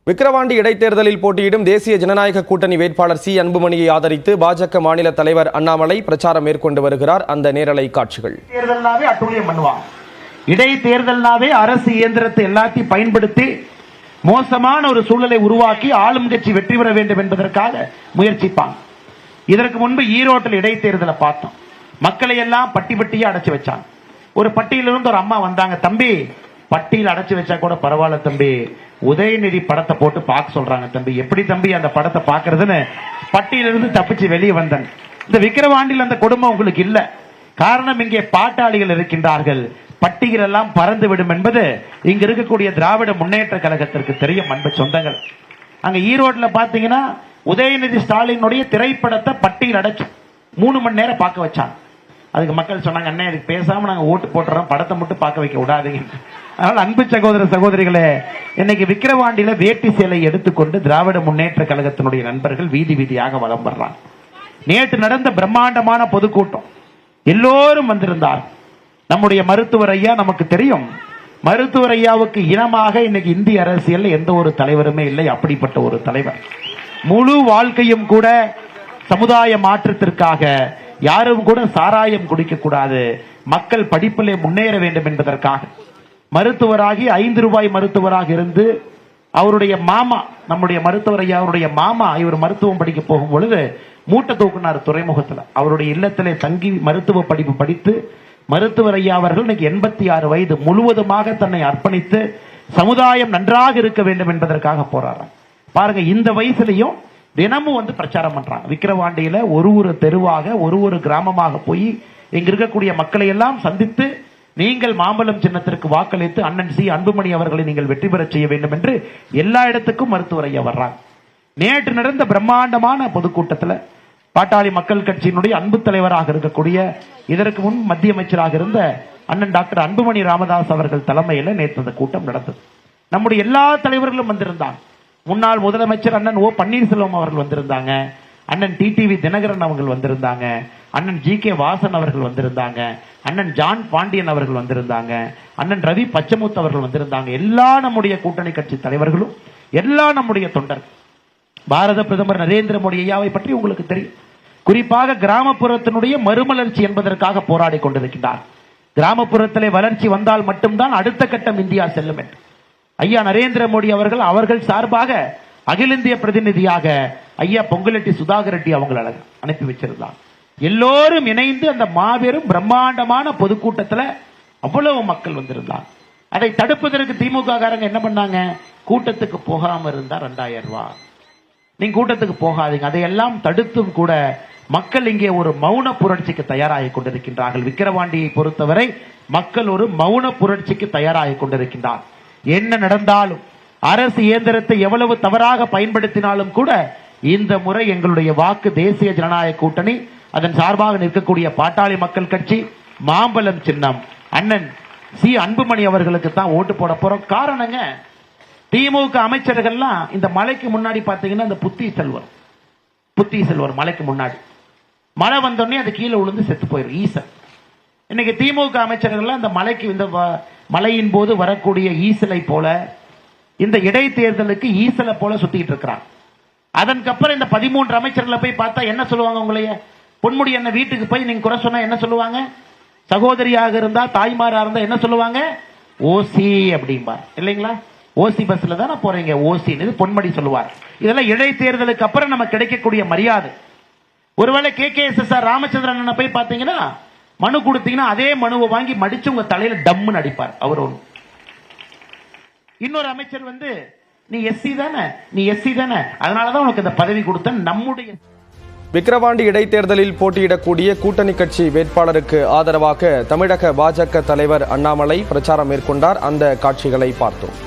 விக்கிரவாண்டி இடைத்தேர்தலில் போட்டியிடும் தேசிய ஜனநாயக கூட்டணி வேட்பாளர் சி அன்புமணியை ஆதரித்து பாஜக மாநில தலைவர் அண்ணாமலை பிரச்சாரம் மேற்கொண்டு வருகிறார். அந்த நேரலை காட்சிகள். தேர்தல்னாவே அட்டூழியம் பண்ணுவாங்க. இடைத்தேர்தல்னாவே அரசு இயந்திரத்தை எல்லாத்தையும் பயன்படுத்தி மோசமான ஒரு சூழலை உருவாக்கி ஆளும் கட்சி வெற்றி பெற வேண்டும் என்பதற்காக முயற்சிப்பாங்க. இதற்கு முன்பு ஈரோட்டில் இடைத்தேர்தலை பார்த்தோம். மக்களை எல்லாம் பட்டி பட்டியா அடைச்சு வச்சாங்க. ஒரு பட்டியலிருந்து ஒரு அம்மா வந்தாங்க, தம்பி பட்டியல் அடைச்சு வச்சா கூட பரவாயில்ல தம்பி, உதயநிதி படத்தை போட்டு பார்க்க சொல்றாங்க தம்பி, எப்படி தம்பி அந்த படத்தை பார்க்கறதுன்னு பட்டியலிருந்து தப்பிச்சு வெளியே வந்தேன். இந்த விக்கிரவாண்டியில் அந்த குடும்பம் உங்களுக்கு இல்ல. காரணம், இங்கே பாட்டாளிகள் இருக்கின்றார்கள். பட்டியல் எல்லாம் பறந்து விடும் என்பது இங்க இருக்கக்கூடிய திராவிட முன்னேற்ற கழகத்திற்கு தெரியும். அன்பு சொந்தங்கள், அங்க ஈரோட்ல பாத்தீங்கன்னா உதயநிதி ஸ்டாலினுடைய திரைப்படத்தை பட்டியல் அடைச்சு 3 மணி நேரம் பார்க்க வச்சாங்க. அதுக்கு மக்கள் சொன்னாங்க, அண்ணே இதுக்கு பேசாம நாங்க ஓட்டு போட்டுறோம், படத்தை மட்டும் பார்க்க வைக்க விடாதீங்க. அதனால அன்பு சகோதர சகோதரிகளே, இன்னைக்கு விக்கிரவாண்டியில வேட்டி சேலை எடுத்துக்கொண்டு திராவிட முன்னேற்ற கழகத்தினுடைய நண்பர்கள் வீதி வீதியாக வலம் வர்றாங்க. நேற்று நடந்த பிரம்மாண்டமான பொதுக்கூட்டம், எல்லோரும் வந்திருந்தார். நம்முடைய மருத்துவர் ஐயா, நமக்கு தெரியும் மருத்துவர் ஐயாவுக்கு இனமாக இன்னைக்கு இந்திய அரசியல் எந்த ஒரு தலைவருமே இல்லை. அப்படிப்பட்ட ஒரு தலைவர், முழு வாழ்க்கையும் கூட சமுதாய மாற்றத்திற்காக, யாரும் கூட சாராயம் குடிக்க கூடாது, மக்கள் படிப்பிலே முன்னேற வேண்டும் என்பதற்காக மருத்துவராகி 5 ரூபாய் மருத்துவராக இருந்து அவருடைய மாமா, நம்முடைய மருத்துவர் ஐயா அவருடைய மாமா, இவர் மருத்துவம் படிக்க போகும் பொழுது மூட்டை தூக்குனார் துறைமுகத்தில். அவருடைய இல்லத்திலே தங்கி மருத்துவ படிப்பு படித்து மருத்துவர் ஐயா அவர்கள் இன்னைக்கு 86 வயது, முழுவதுமாக தன்னை அர்ப்பணித்து சமுதாயம் நன்றாக இருக்க வேண்டும் என்பதற்காக போராடுறாங்க. பாருங்க, இந்த வயசுலையும் தினமும் வந்து பிரச்சாரம் பண்றாங்க. விக்கிரவாண்டியில ஒரு தெருவாக ஒரு கிராமமாக போய் இங்க இருக்கக்கூடிய மக்களை எல்லாம் சந்தித்து, நீங்கள் மாம்பழம் சின்னத்திற்கு வாக்களித்து அண்ணன் சி அன்புமணி அவர்களை நீங்கள் வெற்றி பெற செய்ய வேண்டும் என்று எல்லா இடத்துக்கும் மருத்துவர் ஐயா வர்றாங்க. நேற்று நடந்த பிரம்மாண்டமான பொதுக்கூட்டத்தில் பாட்டாளி மக்கள் கட்சியினுடைய அன்பு தலைவராக இருக்கக்கூடிய, இதற்கு முன் மத்திய அமைச்சராக இருந்த அண்ணன் டாக்டர் அன்புமணி ராமதாஸ் அவர்கள் தலைமையில் நேற்று அந்த கூட்டம் நடந்தது. நம்முடைய எல்லா தலைவர்களும் வந்திருந்தாங்க. முன்னாள் முதலமைச்சர் அண்ணன் ஓ பன்னீர்செல்வம் அவர்கள் வந்திருந்தாங்க, அண்ணன் டிடிவி தினகரன் அவர்கள் வந்திருந்தாங்க, அண்ணன் ஜி.கே. வாசன் அவர்கள் வந்திருந்தாங்க, அண்ணன் ஜான் பாண்டியன் அவர்கள் வந்திருந்தாங்க, அண்ணன் ரவி பச்சமுத்து அவர்கள் வந்திருந்தாங்க. எல்லா நம்முடைய கூட்டணி கட்சி தலைவர்களும், எல்லா நம்முடைய தொண்டர்கள், பாரத பிரதமர் நரேந்திர மோடி ஐயாவை பற்றி உங்களுக்கு தெரியும். குறிப்பாக கிராமப்புறத்தினுடைய மறுமலர்ச்சி என்பதற்காக போராடி கொண்டிருக்கிறார். கிராமப்புறத்திலே வளர்ச்சி வந்தால் மட்டும்தான் அடுத்த கட்டம் இந்தியா செல்லும் என்று ஐயா நரேந்திர மோடி அவர்கள் சார்பாக அகில இந்திய பிரதிநிதியாக ஐயா பொங்குலெட்டி சுதாகர் ரெட்டி அவங்களை அனுப்பி வச்சிருந்தார். எல்லோரும் இணைந்து அந்த மாபெரும் பிரம்மாண்டமான பொதுக்கூட்டத்தில் அவ்வளவு மக்கள் வந்திருந்தார். அதை தடுப்பதற்கு திமுக காரங்க என்ன பண்ணாங்க, கூட்டத்துக்கு போகாம இருந்தா 2000 ரூபாய், நீங்க கூட்டத்துக்கு போகாதீங்க. அதையெல்லாம் தடுத்தும் கூட மக்கள் இங்கே ஒரு மௌன புரட்சிக்கு தயாராகி கொண்டிருக்கின்றார்கள். விக்கிரவாண்டியை பொறுத்தவரை மக்கள் ஒரு மௌன புரட்சிக்கு தயாராகி கொண்டிருக்கின்றார். என்ன நடந்தாலும், அரசு இயந்திரத்தை எவ்வளவு தவறாக பயன்படுத்தினாலும் கூட இந்த முறை எங்களுடைய வாக்கு தேசிய ஜனநாயக கூட்டணி, அதன் சார்பாக நிற்கக்கூடிய பாட்டாளி மக்கள் கட்சி, மாம்பழம் சின்னம், அண்ணன் சி அன்புமணி அவர்களுக்கு தான் ஓட்டு போட போறோம். காரணங்க, திமுக அமைச்சர்கள்லாம் இந்த மலைக்கு முன்னாடி பாத்தீங்கன்னா இந்த புத்தி செல்வர் மலைக்கு முன்னாடி மழை வந்தோடனே அது கீழே விழுந்து செத்து போயிடும் ஈசல். இன்னைக்கு திமுக அமைச்சர்கள்லாம் இந்த மலைக்கு, இந்த மழையின் போது வரக்கூடிய ஈசலை போல, இந்த இடைத்தேர்தலுக்கு ஈசலை போல சுத்திட்டு இருக்கிறாங்க. அதற்கப்புறம் இந்த 13 அமைச்சர்களை போய் பார்த்தா என்ன சொல்லுவாங்க, உங்களைய பொன்முடி என்ன வீட்டுக்கு போய் நீங்க குறை சொன்னா என்ன சொல்லுவாங்க, சகோதரியாக இருந்தா தாய்மாரா இருந்தா என்ன சொல்லுவாங்க, ஓசி அப்படிம்பார் இல்லைங்களா. ஓசி பஸ்ல தானே போறீங்க, ஓசி பொன்முடி சொல்லுவார். இதெல்லாம் இடைத்தேர்தலுக்கு அப்புறம் நமக்கு கிடைக்கக்கூடிய மரியாதை. ஒருவேளை KKSSR ராமச்சந்திரன் போய் பாத்தீங்கன்னா மனு கொடுத்தீங்கன்னா அதே மனுவை வாங்கி மடிச்சு உங்க தலையில டம்முன்னு அடிப்பார் அவர். இன்னொரு அமைச்சர் வந்து நீ எஸ்சி தானே, அதனாலதான் உனக்கு இந்த பதவி கொடுத்த. நம்முடைய விக்கிரவாண்டி இடைத்தேர்தலில் போட்டியிடக்கூடிய கூட்டணி கட்சி வேட்பாளருக்கு ஆதரவாக தமிழக பாஜக தலைவர் அண்ணாமலை பிரச்சாரம் மேற்கொண்டார். அந்த காட்சிகளை பார்த்தோம்.